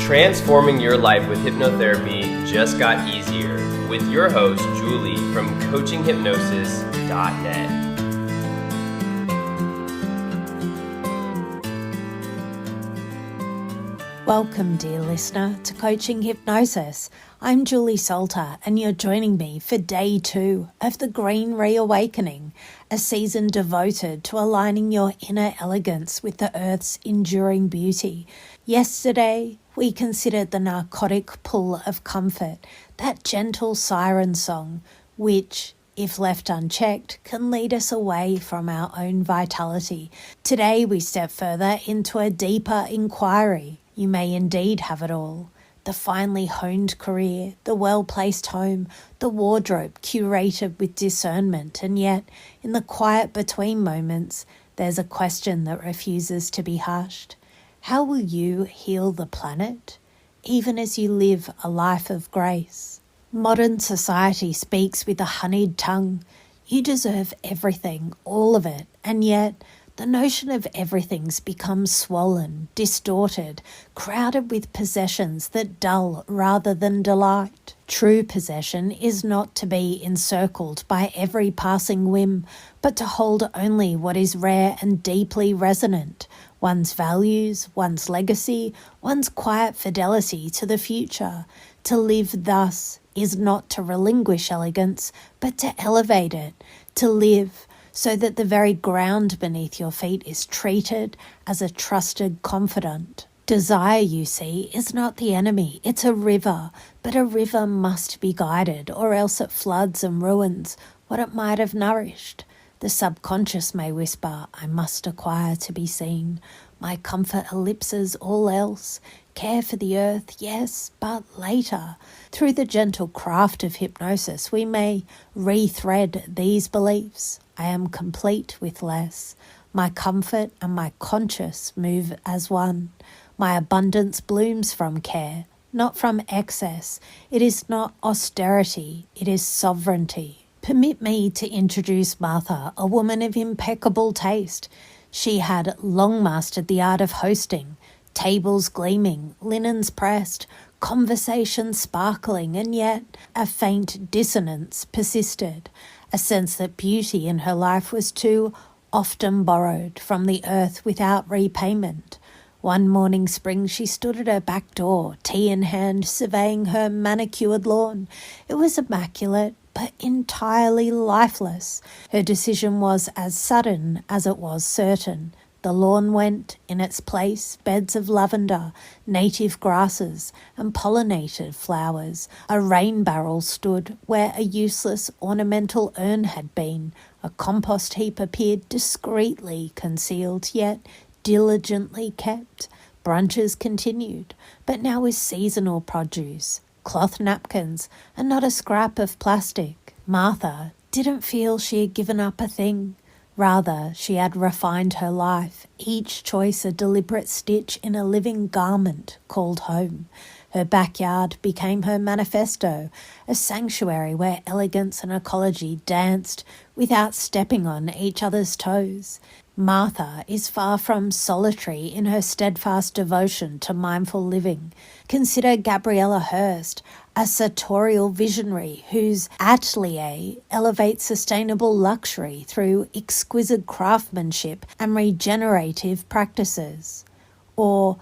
Transforming your life with hypnotherapy just got easier with your host, Julie from coachinghypnosis.net. Welcome, dear listener, to Coaching Hypnosis. I'm Julie Salter, and you're joining me for day 2 of the Green Reawakening, a season devoted to aligning your inner elegance with the Earth's enduring beauty. Yesterday, we considered the narcotic pull of comfort, that gentle siren song, which, if left unchecked, can lead us away from our own vitality. Today, we step further into a deeper inquiry. You may indeed have it all. The finely honed career, the well-placed home, the wardrobe curated with discernment, and yet, in the quiet between moments, there's a question that refuses to be hushed. How will you heal the planet, even as you live a life of grace? Modern society speaks with a honeyed tongue. You deserve everything, all of it, and yet the notion of everything's become swollen, distorted, crowded with possessions that dull rather than delight. True possession is not to be encircled by every passing whim, but to hold only what is rare and deeply resonant, one's values, one's legacy, one's quiet fidelity to the future. To live thus is not to relinquish elegance, but to elevate it, to live so that the very ground beneath your feet is treated as a trusted confidant. Desire, you see, is not the enemy, it's a river, but a river must be guided, or else it floods and ruins what it might have nourished. The subconscious may whisper, I must acquire to be seen. My comfort ellipses all else. Care for the earth, yes, but later. Through the gentle craft of hypnosis, we may rethread these beliefs. I am complete with less. My comfort and my conscious move as one. My abundance blooms from care, not from excess. It is not austerity, it is sovereignty. Permit me to introduce Martha, a woman of impeccable taste. She had long mastered the art of hosting, tables gleaming, linens pressed, conversation sparkling, and yet a faint dissonance persisted, a sense that beauty in her life was too often borrowed from the earth without repayment. One morning spring she stood at her back door, tea in hand, surveying her manicured lawn. It was immaculate, but entirely lifeless. Her decision was as sudden as it was certain. The lawn went, in its place, beds of lavender, native grasses, and pollinated flowers. A rain barrel stood where a useless ornamental urn had been. A compost heap appeared discreetly concealed, yet diligently kept. Brunches continued, but now with seasonal produce, cloth napkins, and not a scrap of plastic. Martha didn't feel she had given up a thing. Rather, she had refined her life, each choice a deliberate stitch in a living garment called home. Her backyard became her manifesto, a sanctuary where elegance and ecology danced without stepping on each other's toes. Martha is far from solitary in her steadfast devotion to mindful living. Consider Gabriella Hearst, a sartorial visionary whose atelier elevates sustainable luxury through exquisite craftsmanship and regenerative practices. Or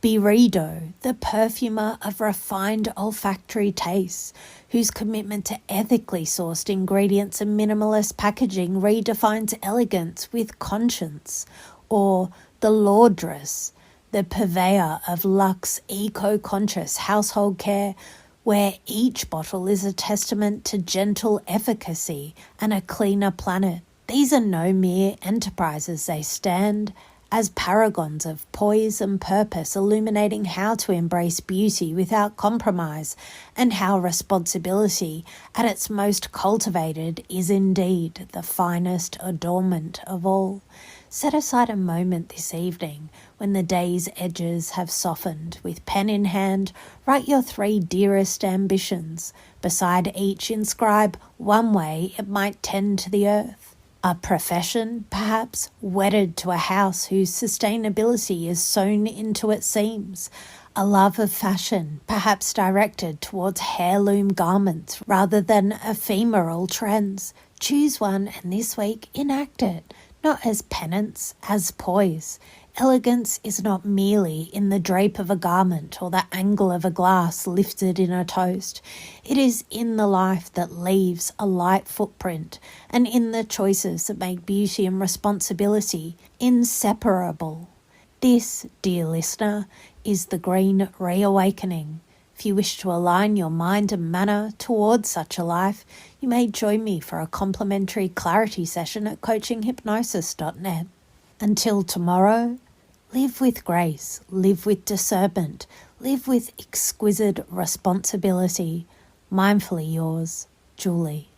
Byredo, the perfumer of refined olfactory tastes, whose commitment to ethically sourced ingredients and minimalist packaging redefines elegance with conscience. Or the laundress, the purveyor of luxe, eco-conscious household care, where each bottle is a testament to gentle efficacy and a cleaner planet. These are no mere enterprises. They stand as paragons of poise and purpose, illuminating how to embrace beauty without compromise, and how responsibility, at its most cultivated, is indeed the finest adornment of all. Set aside a moment this evening when the day's edges have softened. With pen in hand, write your 3 dearest ambitions. Beside each, inscribe one way it might tend to the earth. A profession, perhaps, wedded to a house whose sustainability is sewn into its seams. A love of fashion, perhaps directed towards heirloom garments rather than ephemeral trends. Choose one and this week enact it, not as penance, as poise. Elegance is not merely in the drape of a garment or the angle of a glass lifted in a toast. It is in the life that leaves a light footprint and in the choices that make beauty and responsibility inseparable. This, dear listener, is the Green Reawakening. If you wish to align your mind and manner towards such a life, you may join me for a complimentary clarity session at coachinghypnosis.net. Until tomorrow, live with grace, live with discernment, live with exquisite responsibility. Mindfully yours, Julie.